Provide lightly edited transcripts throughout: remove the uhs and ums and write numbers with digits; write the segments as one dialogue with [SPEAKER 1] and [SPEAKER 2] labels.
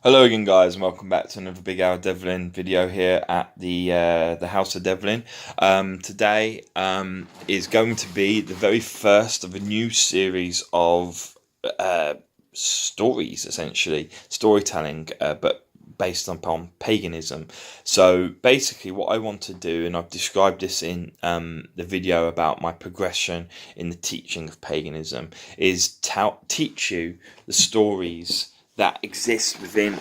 [SPEAKER 1] Hello again, guys, and welcome back to another Big Al Devlin video here at the House of Devlin. Today is going to be the very first of a new series of stories, essentially storytelling, but based upon paganism. So basically, what I want to do, and I've described this in the video about my progression in the teaching of paganism, is teach you the stories that exists within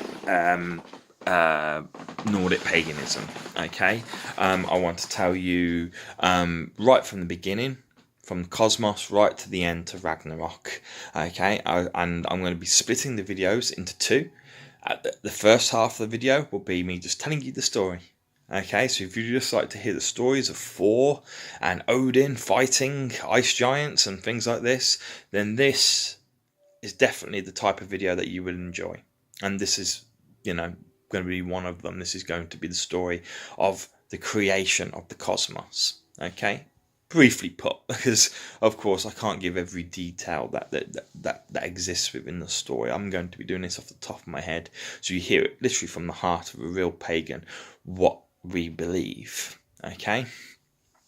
[SPEAKER 1] Nordic paganism. Okay, I want to tell you right from the beginning, from Cosmos right to the end to Ragnarok. Okay, and I'm going to be splitting the videos into two. The first half of the video will be me just telling you the story. Okay, so if you just like to hear the stories of Thor and Odin fighting ice giants and things like this, then this is definitely the type of video that you will enjoy. And this is, going to be one of them. This is going to be the story of the creation of the cosmos. Okay? Briefly put, because of course I can't give every detail that exists within the story. I'm going to be doing this off the top of my head, so you hear it literally from the heart of a real pagan, what we believe. Okay?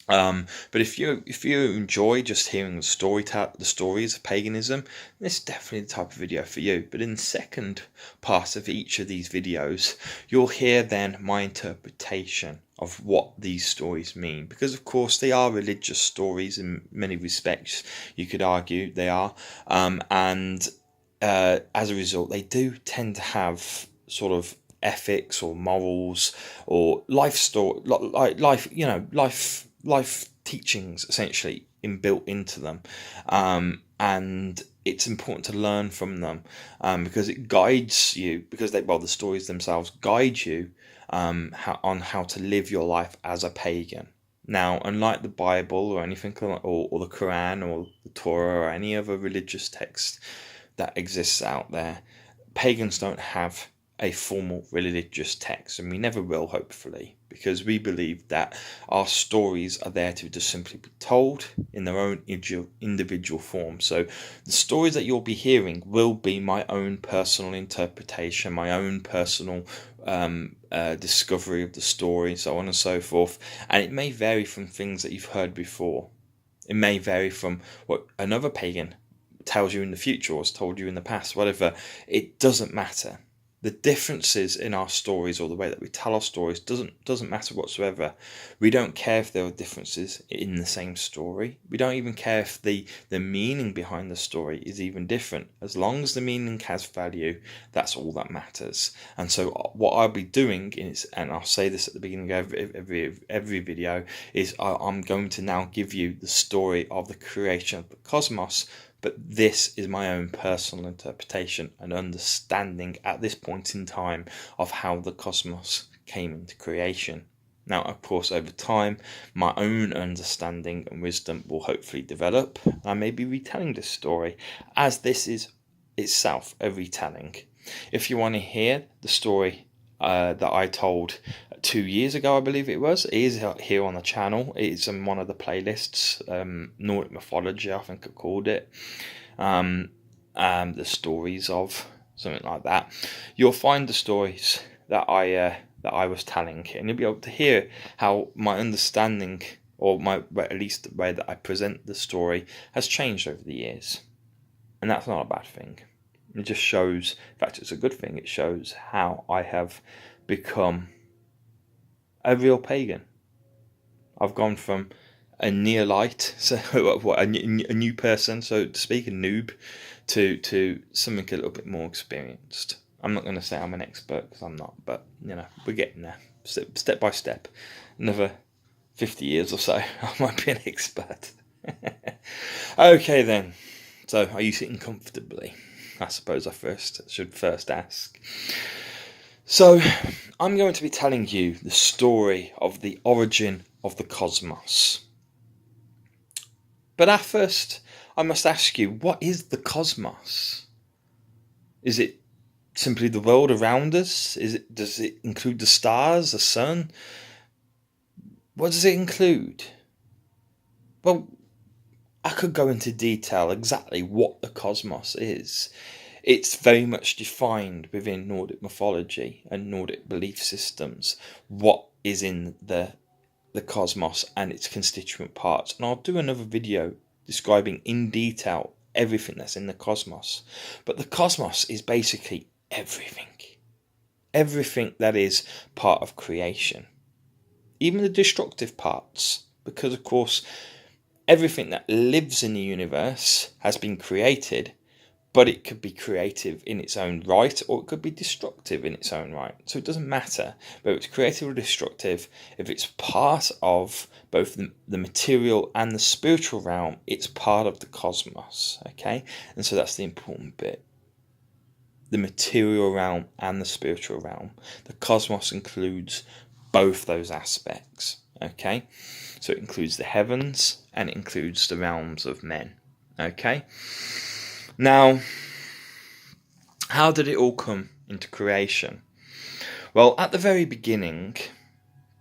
[SPEAKER 1] But if you enjoy just hearing the stories of paganism, this is definitely the type of video for you. But in the second part of each of these videos, you'll hear then my interpretation of what these stories mean, because of course they are religious stories in many respects. You could argue they are, and as a result, they do tend to have sort of ethics or morals or life story, like life teachings essentially inbuilt into them, and it's important to learn from them, because it guides you, because the stories themselves guide you how to live your life as a pagan. Now, unlike the Bible or anything, or the Quran or the Torah or any other religious text that exists out there, pagans don't have a formal religious text, and we never will, hopefully, because we believe that our stories are there to just simply be told in their own individual form. So the stories that you'll be hearing will be my own personal interpretation, my own personal discovery of the story, so on and so forth. And it may vary from things that you've heard before. It may vary from what another pagan tells you in the future or has told you in the past, whatever. It doesn't matter. The differences in our stories, or the way that we tell our stories, doesn't matter whatsoever. We don't care if there are differences in the same story. We don't even care if the meaning behind the story is even different. As long as the meaning has value, that's all that matters. And so what I'll be doing is, and I'll say this at the beginning of every video, is I'm going to now give you the story of the creation of the cosmos. But this is my own personal interpretation and understanding at this point in time of how the cosmos came into creation. Now, of course, over time, my own understanding and wisdom will hopefully develop. I may be retelling this story, as this is itself a retelling. If you want to hear the story that I told 2 years ago, I believe it was. It is here on the channel. It's in one of the playlists, Nordic mythology, I think I called it. The stories of something like that. You'll find the stories that I was telling, and you'll be able to hear how my understanding, or at least the way that I present the story, has changed over the years, and that's not a bad thing. It just shows, in fact, it's a good thing. It shows how I have become a real pagan. I've gone from a neolite, so a new person, so to speak, a noob, to something a little bit more experienced. I'm not going to say I'm an expert, because I'm not, but we're getting there, step by step. Another 50 years or so, I might be an expert. Okay then. So, are you sitting comfortably? I suppose I should first ask. So, I'm going to be telling you the story of the origin of the cosmos. But at first, I must ask you, what is the cosmos? Is it simply the world around us? Does it include the stars, the sun? What does it include? Well, I could go into detail exactly what the cosmos is. It's very much defined within Nordic mythology and Nordic belief systems what is in the cosmos and its constituent parts. And I'll do another video describing in detail everything that's in the cosmos. But the cosmos is basically everything. Everything that is part of creation. Even the destructive parts. Because of course, everything that lives in the universe has been created, but it could be creative in its own right, or it could be destructive in its own right. So it doesn't matter whether it's creative or destructive. If it's part of both the material and the spiritual realm, it's part of the cosmos, okay? And so that's the important bit. The material realm and the spiritual realm. The cosmos includes both those aspects, okay? So it includes the heavens and it includes the realms of men, okay? Now, how did it all come into creation? Well, at the very beginning,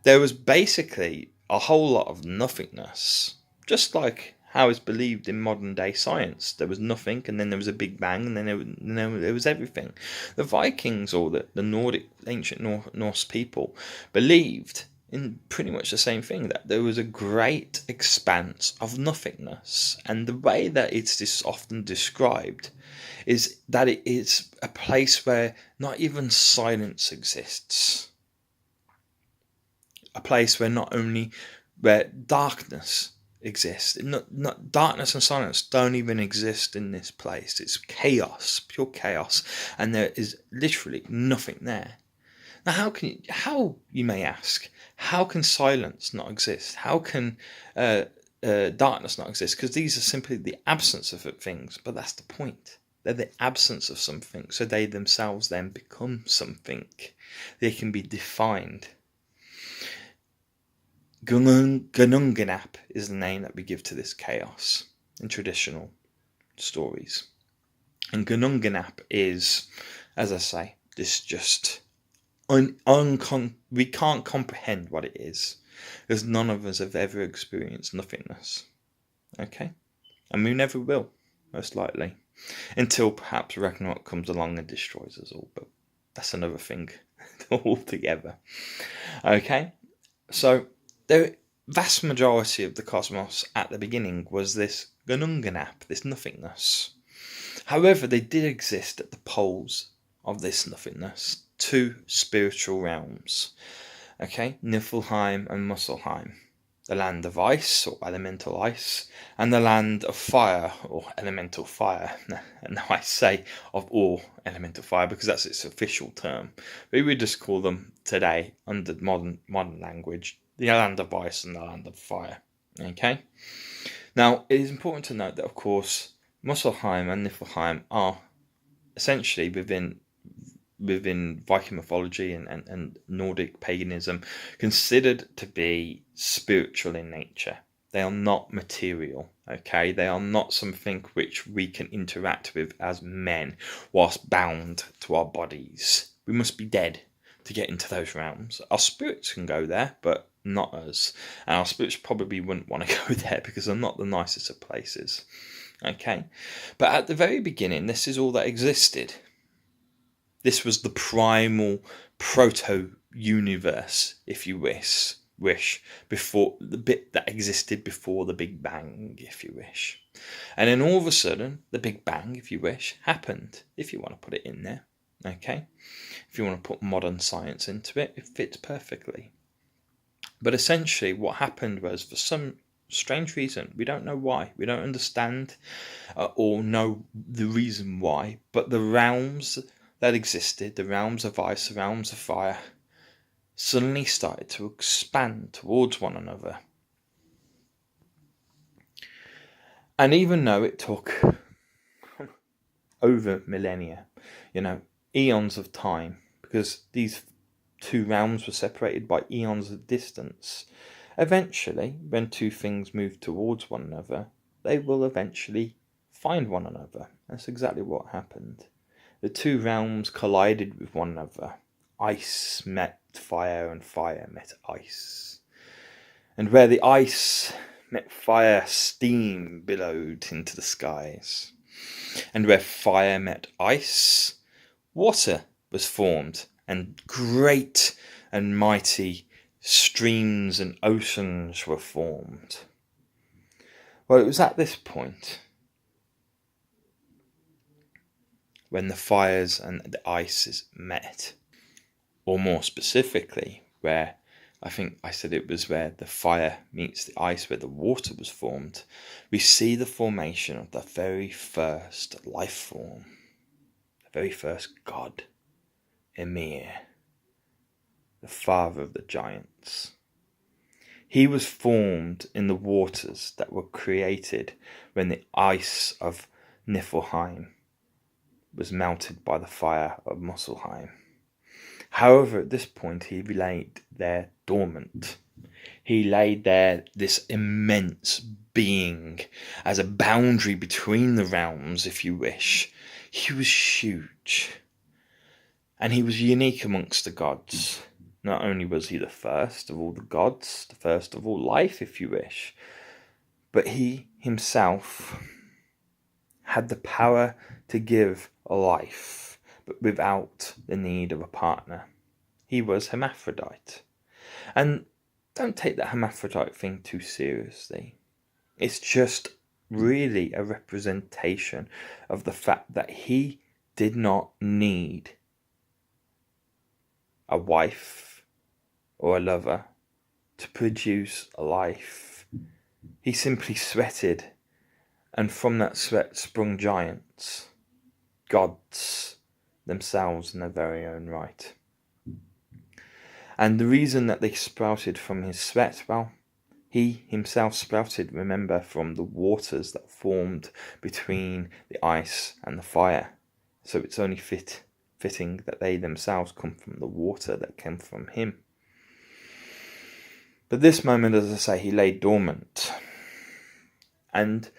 [SPEAKER 1] there was basically a whole lot of nothingness, just like how is believed in modern day science. There was nothing, and then there was a big bang, and then there was everything. The Vikings, or the Nordic, ancient Norse people, believed in pretty much the same thing, that there was a great expanse of nothingness. And the way that it's often described is that it is a place where not even silence exists. A place where not only where darkness exists. Not darkness and silence don't even exist in this place. It's chaos, pure chaos, and there is literally nothing there. Now, how you may ask, how can silence not exist? How can darkness not exist? Because these are simply the absence of things. But that's the point. They're the absence of something, so they themselves then become something. They can be defined. Gununganap is the name that we give to this chaos in traditional stories. And Gununganap is, as I say, this just we can't comprehend what it is, because none of us have ever experienced nothingness. Okay? And we never will, most likely. Until perhaps Ragnarok comes along and destroys us all, but that's another thing altogether. Okay? So, the vast majority of the cosmos at the beginning was this Gununganap, this nothingness. However, they did exist at the poles of this nothingness, two spiritual realms, okay, Niflheim and Muspelheim, the land of ice or elemental ice, and the land of fire or elemental fire. And now I say of all elemental fire because that's its official term. We would just call them today, under modern language, the land of ice and the land of fire. Okay. Now it is important to note that, of course, Muspelheim and Niflheim are essentially within Viking mythology and Nordic paganism considered to be spiritual in nature. They are not material, okay? They are not something which we can interact with as men whilst bound to our bodies. We must be dead to get into those realms. Our spirits can go there, but not us. And our spirits probably wouldn't want to go there because they're not the nicest of places, okay? But at the very beginning, this is all that existed. This was the primal proto-universe, if you wish, before the bit that existed before the Big Bang, if you wish. And then all of a sudden, the Big Bang, if you wish, happened, if you want to put it in there, okay? If you want to put modern science into it, it fits perfectly. But essentially, what happened was, for some strange reason, we don't know why, we don't understand or know the reason why, but the realms that existed, the realms of ice, the realms of fire, suddenly started to expand towards one another. And even though it took over millennia, eons of time, because these two realms were separated by eons of distance, eventually, when two things move towards one another, they will eventually find one another. That's exactly what happened. The two realms collided with one another. Ice met fire and fire met ice. And where the ice met fire, steam billowed into the skies. And where fire met ice, water was formed, and great and mighty streams and oceans were formed. Well, it was at this point, when the fires and the ices met, or more specifically, where I think I said it was where the fire meets the ice, where the water was formed, we see the formation of the very first life form, the very first god, Ymir, the father of the giants. He was formed in the waters that were created when the ice of Niflheim was melted by the fire of Muspelheim. However, at this point he laid there dormant. He laid there, this immense being, as a boundary between the realms, if you wish. He was huge. And he was unique amongst the gods. Not only was he the first of all the gods, the first of all life, if you wish, but he himself had the power to give a life, but without the need of a partner. He was hermaphrodite. And don't take that hermaphrodite thing too seriously. It's just really a representation of the fact that he did not need a wife or a lover to produce a life. He simply sweated, and from that sweat sprung giants, gods themselves in their very own right. And the reason that they sprouted from his sweat, well, he himself sprouted, remember, from the waters that formed between the ice and the fire. So it's only fitting that they themselves come from the water that came from him. But this moment, as I say, he lay dormant. And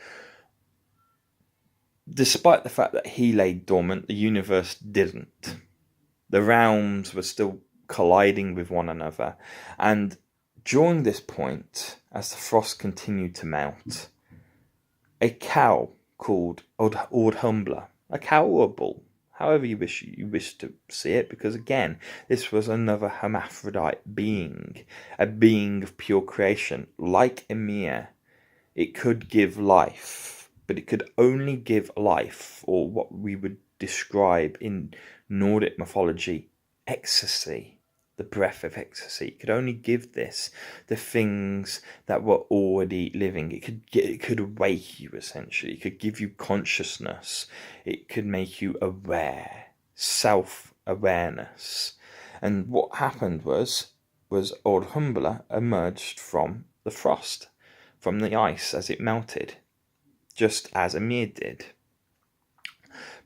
[SPEAKER 1] despite the fact that he lay dormant, the universe didn't. The realms were still colliding with one another. And during this point, as the frost continued to melt, a cow called Audhumbla, a cow or a bull, however you wish to see it, because again, this was another hermaphrodite being, a being of pure creation. Like Ymir, it could give life, but it could only give life, or what we would describe in Nordic mythology, ecstasy, the breath of ecstasy. It could only give this the things that were already living. It could awake you, essentially. It could give you consciousness. It could make you aware, self-awareness. And what happened was Audhumbla emerged from the frost, from the ice as it melted, just as Ymir did.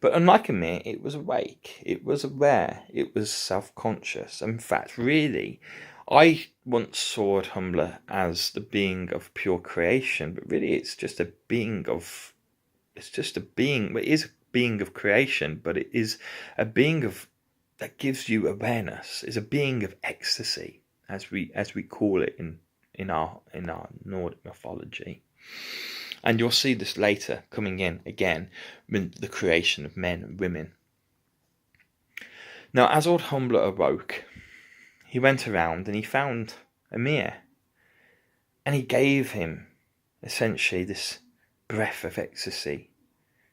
[SPEAKER 1] But unlike Ymir, it was awake, it was aware, it was self-conscious. In fact, really, I once saw Audhumbla as the being of pure creation, but really it's just a being of, it is a being of creation, but it is a being of, that gives you awareness, is a being of ecstasy, as we call it in our Nordic mythology. And you'll see this later coming in again with the creation of men and women. Now, as Audhumbla awoke, he went around and he found Ymir. And he gave him essentially this breath of ecstasy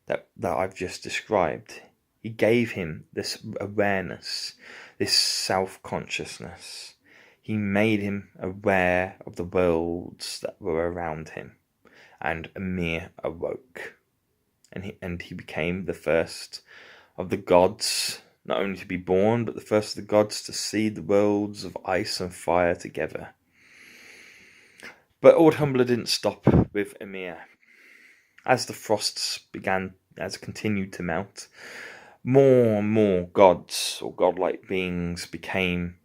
[SPEAKER 1] that I've just described. He gave him this awareness, this self-consciousness. He made him aware of the worlds that were around him. And Ymir awoke, and he became the first of the gods, not only to be born, but the first of the gods to see the worlds of ice and fire together. But Audhumbla didn't stop with Ymir. As the frosts continued to melt, more and more gods or godlike beings became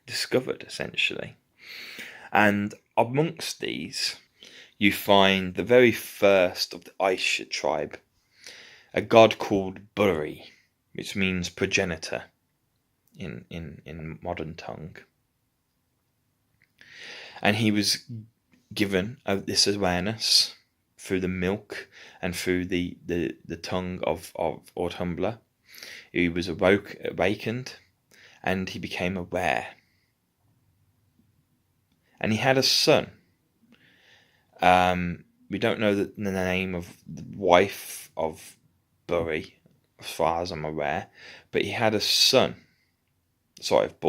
[SPEAKER 1] discovered, essentially. And amongst these, you find the very first of the Aesir tribe, a god called Buri, which means progenitor in modern tongue. And he was given this awareness through the milk and through the tongue of Ortumbla. He was awakened, and he became aware. And he had a son. We don't know the name of the wife of Buri, as far as I'm aware, but he had a son. Of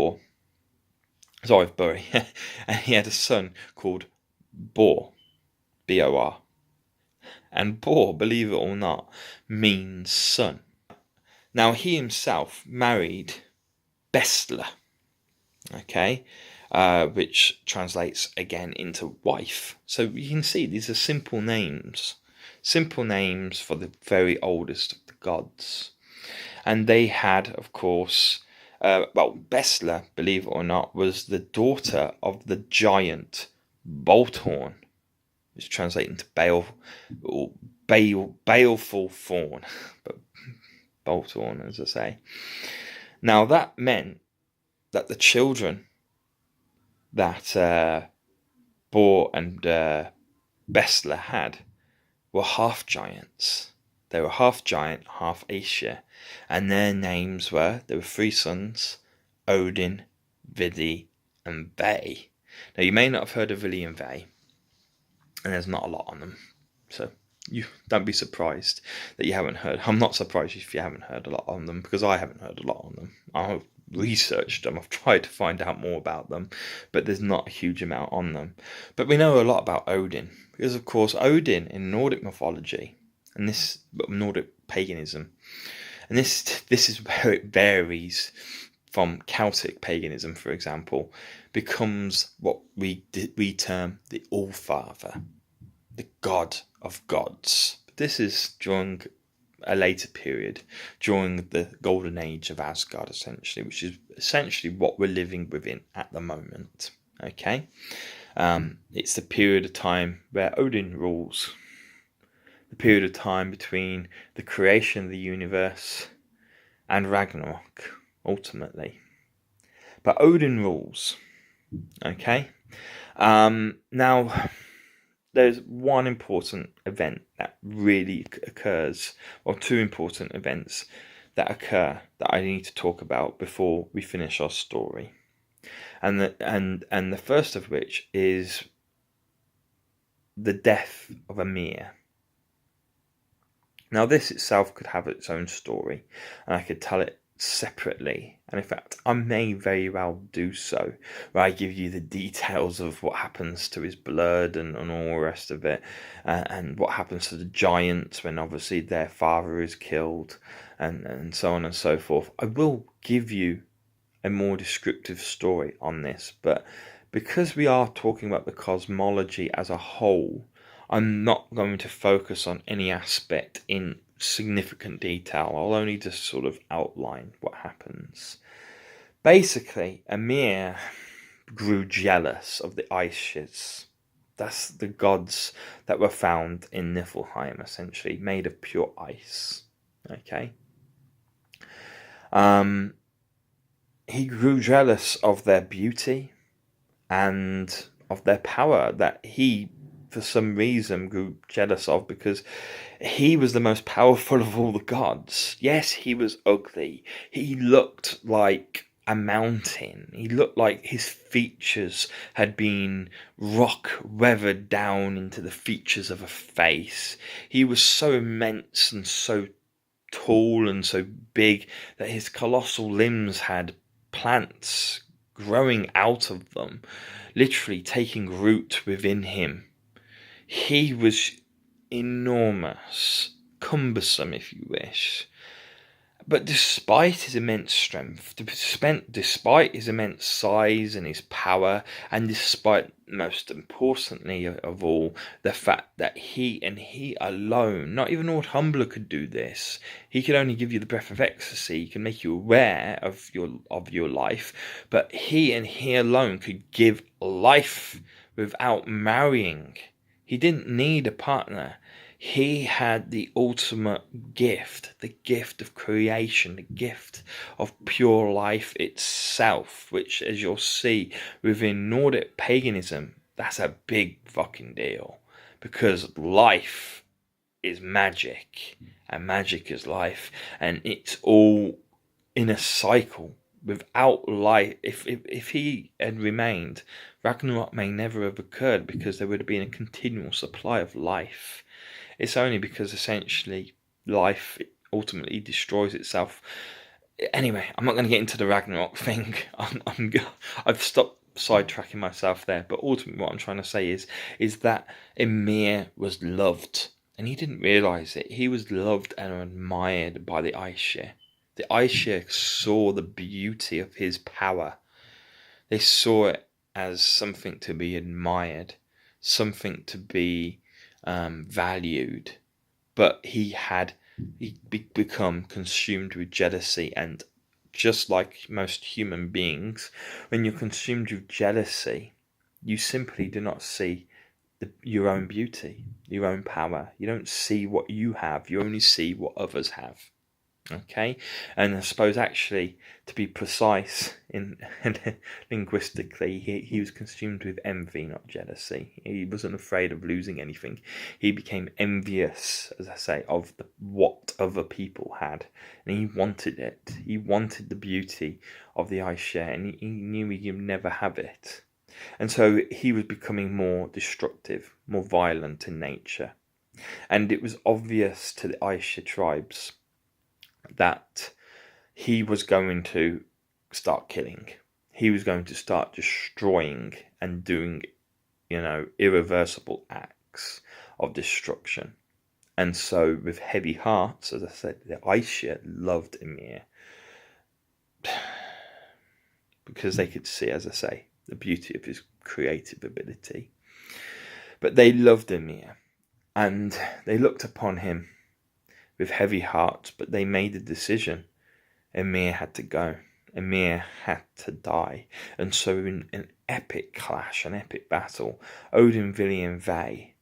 [SPEAKER 1] Buri, and he had a son called Bor, Bor, and Bor, believe it or not, means son. Now he himself married Bestla, okay, which translates again into wife. So you can see these are simple names for the very oldest of the gods. And they had, of course, Bestla, believe it or not, was the daughter of the giant Bolthorn, which translates into baleful fawn, but Bolthorn, as I say. Now that meant that the children that Bor and Bestla had were half giants. They were half giant, half Aesir, and their names were, there were three sons, Odin, Vili, and Ve. Now you may not have heard of Vili and Ve, and there's not a lot on them, so you don't be surprised that you haven't heard. I'm not surprised if you haven't heard a lot on them, because I haven't heard a lot on them. I've researched them, I've tried to find out more about them, but there's not a huge amount on them. But we know a lot about Odin, because of course Odin in Nordic mythology, and this Nordic paganism, and this is where it varies from Celtic paganism, for example, becomes what we term the All-Father, the God of gods. This is during a later period, during the golden age of Asgard, essentially, which is essentially what we're living within at the moment. Okay, it's the period of time where Odin rules, the period of time between the creation of the universe and Ragnarok, ultimately. But Odin rules. Okay, now there's one important event that really occurs, or two important events that occur that I need to talk about before we finish our story, and the first of which is the death of Ymir. Now this itself could have its own story, and I could tell it separately, and in fact I may very well do so, where I give you the details of what happens to his blood and all the rest of it, and what happens to the giants when obviously their father is killed, and so on and so forth. I will give you a more descriptive story on this, but because we are talking about the cosmology as a whole, I'm not going to focus on any aspect in significant detail. I'll only just sort of outline what happens. Basically, Ymir grew jealous of the Aesir. That's the gods that were found in Niflheim, essentially, made of pure ice. Okay? He grew jealous of their beauty and of their power that he, for some reason, grew jealous of, because he was the most powerful of all the gods. Yes, he was ugly. He looked like a mountain. He looked like his features had been rock weathered down into the features of a face. He was so immense and so tall and so big that his colossal limbs had plants growing out of them, literally taking root within him. He was enormous, cumbersome if you wish. But despite his immense strength, despite his immense size and his power, and despite, most importantly of all, the fact that he alone, not even Ortumbla could do this. He could only give you the breath of ecstasy. He can make you aware of your life, but he alone could give life without marrying. He didn't need a partner. He had the ultimate gift, the gift of creation, the gift of pure life itself, which, as you'll see, within Nordic paganism, that's a big fucking deal. because life is magic, and magic is life, and it's all in a cycle. Without life, if he had remained, Ragnarok may never have occurred, because there would have been a continual supply of life. It's only because essentially life ultimately destroys itself. Anyway, I'm not going to get into the Ragnarok thing. I've stopped sidetracking myself there. But ultimately, what I'm trying to say is that Ymir was loved, and he didn't realise it. He was loved and admired by the Aesir. The Aesir saw the beauty of his power. They saw it as something to be admired, something to be valued. But he become consumed with jealousy, and just like most human beings, when you're consumed with jealousy, you simply do not see your own beauty, your own power. You don't see what you have, you only see what others have. Okay, and I suppose actually, to be precise in linguistically, he was consumed with envy, not jealousy. He wasn't afraid of losing anything. He became envious, as I say, of what other people had, and he wanted it. He wanted the beauty of the Aesir, and he knew he could never have it. And so he was becoming more destructive, more violent in nature, and it was obvious to the Aesir tribes that he was going to start killing. He was going to start destroying and doing, irreversible acts of destruction. And so, with heavy hearts, as I said, the Aesir loved Ymir because they could see, as I say, the beauty of his creative ability. But they loved Ymir, and they looked upon him with heavy hearts, but they made a decision. Ymir had to go. Ymir had to die. And so in an epic clash, an epic battle, Odin, Vili and Ve,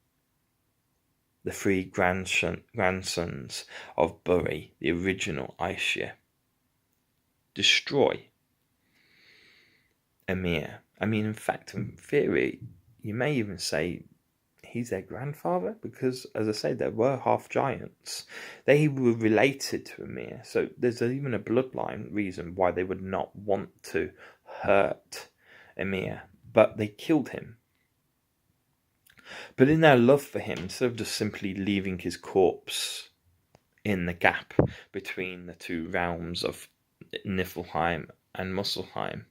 [SPEAKER 1] the three grandsons of Buri, the original Aesir, destroy Ymir. I mean, in fact, in theory, you may even say he's their grandfather, because, as I say, there were half giants. They were related to Ymir, so there's even a bloodline reason why they would not want to hurt Ymir, but they killed him. But in their love for him, instead of just simply leaving his corpse in the gap between the two realms of Niflheim and Muspelheim,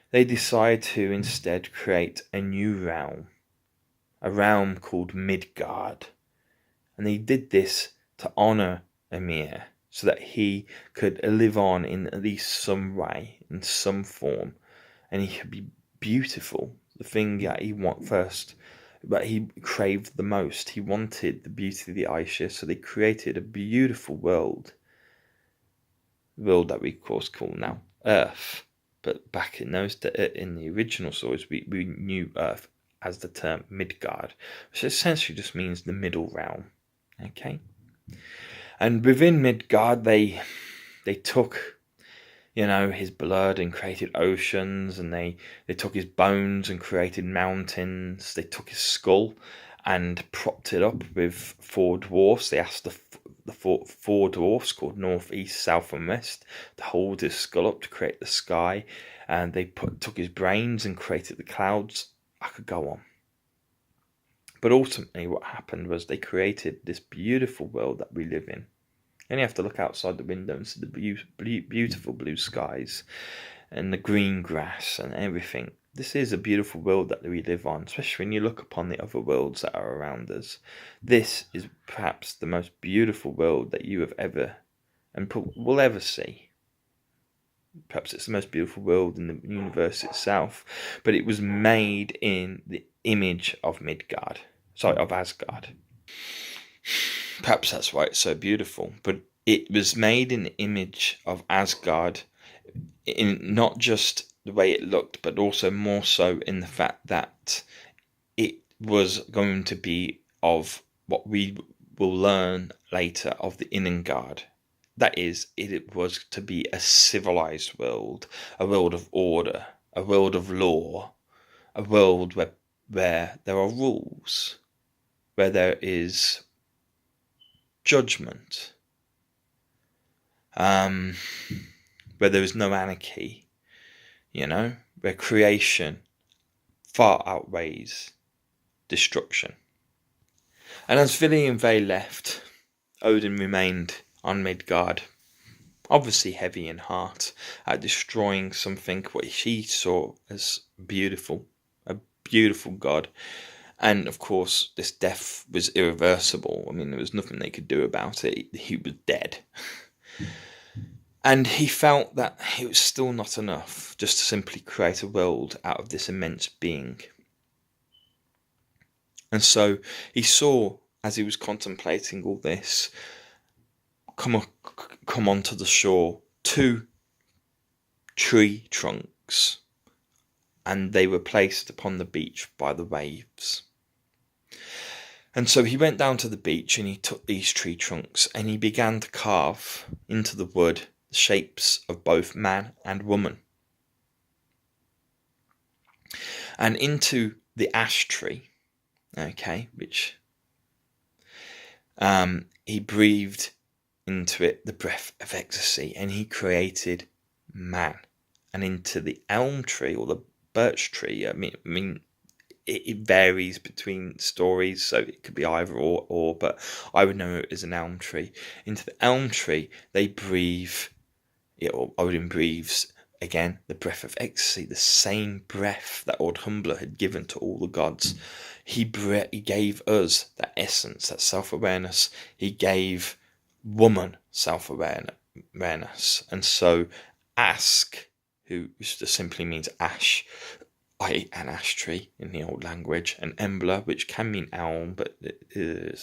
[SPEAKER 1] they decide to instead create a new realm, a realm called Midgard. And they did this to honour Ymir, so that he could live on in at least some way, in some form, and he could be beautiful, the thing that he wanted first, but he craved the most. He wanted the beauty of the Aesir, so they created a beautiful world that we of course call now Earth. But back in the original stories, we knew Earth as the term Midgard, which essentially just means the middle realm. Okay, and within Midgard, they took, his blood and created oceans, and they took his bones and created mountains. They took his skull and propped it up with four dwarfs. They asked the four dwarfs called North, East, South, and West to hold his skull up to create the sky, and they took his brains and created the clouds. I could go on. But ultimately what happened was they created this beautiful world that we live in. You only have to look outside the window and see the beautiful blue skies and the green grass and everything. This is a beautiful world that we live on, especially when you look upon the other worlds that are around us. This is perhaps the most beautiful world that you have ever and will ever see. Perhaps it's the most beautiful world in the universe itself, but it was made in the image of Asgard. Perhaps that's why it's so beautiful, but it was made in the image of Asgard, in not just the way it looked, but also more so in the fact that it was going to be of what we will learn later of the Innengard. That is, it was to be a civilized world, a world of order, a world of law, a world where there are rules. where there is judgment, where there is no anarchy, where creation far outweighs destruction. And as Vili and Ve left, Odin remained on Midgard, obviously heavy in heart at destroying something which he saw as beautiful, a beautiful god. And of course, this death was irreversible. I mean, there was nothing they could do about it. He was dead. And he felt that it was still not enough just to simply create a world out of this immense being. And so he saw, as he was contemplating all this, come onto the shore 2 tree trunks, and they were placed upon the beach by the waves. And so he went down to the beach and he took these tree trunks and he began to carve into the wood the shapes of both man and woman. And into the ash tree, which he breathed into it the breath of ecstasy, and he created man. And into the elm tree or the birch tree, I mean, it varies between stories, so it could be either or, but I would know it as an elm tree. Into the elm tree, they breathe, or Odin breathes, again, the breath of ecstasy, the same breath that Humbler had given to all the gods. He gave us that essence, that self-awareness. He gave woman self-awareness. And so Ask, who just simply means ash, i.e. an ash tree in the old language, and Embla, which can mean elm, but the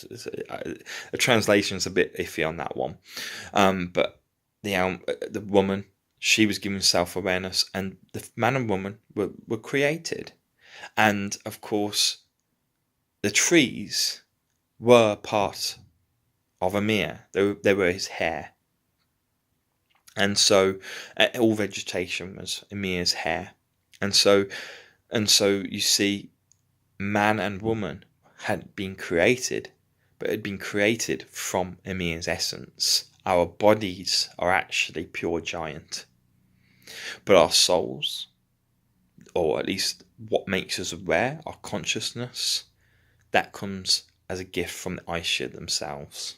[SPEAKER 1] translation's a bit iffy on that one. But the elm, the woman, she was given self-awareness, and the man and woman were created. And of course, the trees were part of Ymir. They were his hair. And so all vegetation was Ymir's hair. And so you see, man and woman had been created, but had been created from Ymir's essence. Our bodies are actually pure giant. But our souls, or at least what makes us aware, our consciousness, that comes as a gift from the Aesir themselves,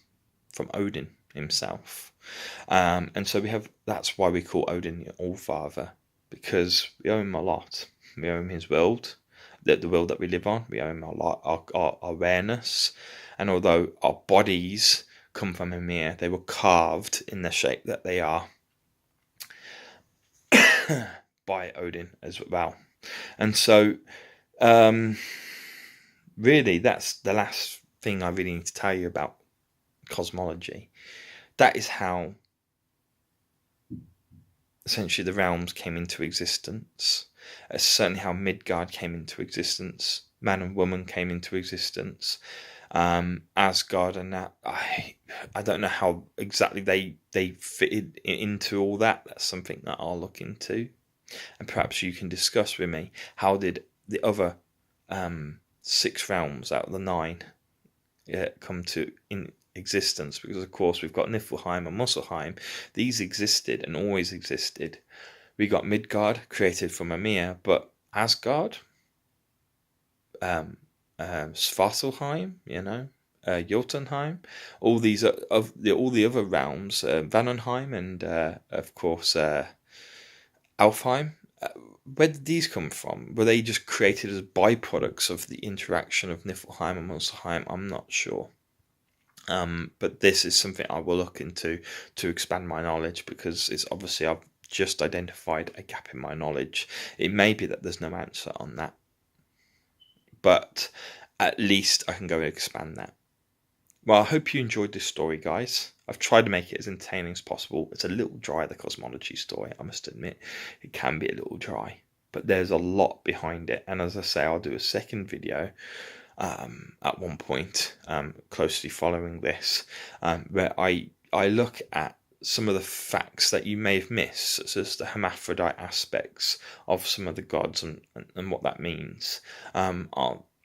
[SPEAKER 1] from Odin himself. And so that's why we call Odin the All-Father, because we owe him a lot. We owe him his world, the world that we live on. We owe him a lot, our awareness. And although our bodies come from Ymir, they were carved in the shape that they are by Odin as well. And so really, that's the last thing I really need to tell you about cosmology. That is how essentially the realms came into existence. It's certainly how Midgard came into existence. Man and woman came into existence. Asgard and that, I don't know how exactly they fitted into all that. That's something that I'll look into, and perhaps you can discuss with me. How did the other 6 realms out of the 9 come to in existence? Because of course we've got Niflheim and Muspelheim. These existed and always existed. We got Midgard created from Ymir, but Asgard, Svartalheim, Jotunheim, all these all the other realms, Vanonheim and of course Alfheim. Where did these come from? Were they just created as byproducts of the interaction of Niflheim and Muspelheim? I'm not sure. But this is something I will look into to expand my knowledge, because it's obviously I've just identified a gap in my knowledge. It may be that there's no answer on that, but at least I can go and expand that. Well, I hope you enjoyed this story, guys. I've tried to make it as entertaining as possible. It's a little dry, the cosmology story, I must admit. It can be a little dry, but there's a lot behind it. And as I say, I'll do a second video at one point, closely following this, where I look at some of the facts that you may have missed, such as the hermaphrodite aspects of some of the gods and what that means.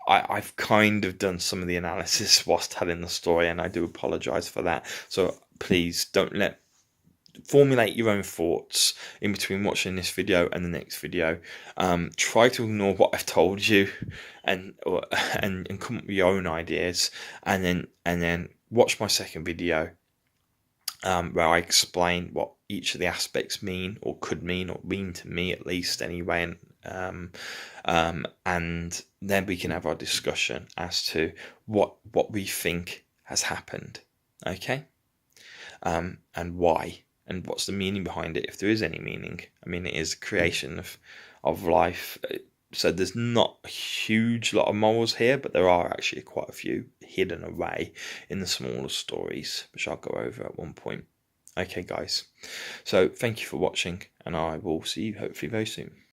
[SPEAKER 1] I've kind of done some of the analysis whilst telling the story, and I do apologise for that. So please don't formulate your own thoughts in between watching this video and the next video. Try to ignore what I've told you, and come up with your own ideas, and then watch my second video, where I explain what each of the aspects mean, or could mean, or mean to me at least anyway, and then we can have our discussion as to what we think has happened, okay, and why, and what's the meaning behind it, if there is any meaning. I mean, it is the creation of life, so there's not a huge lot of morals here, but there are actually quite a few hidden away in the smaller stories, which I'll go over at one point. Okay, guys, so thank you for watching, and I will see you hopefully very soon.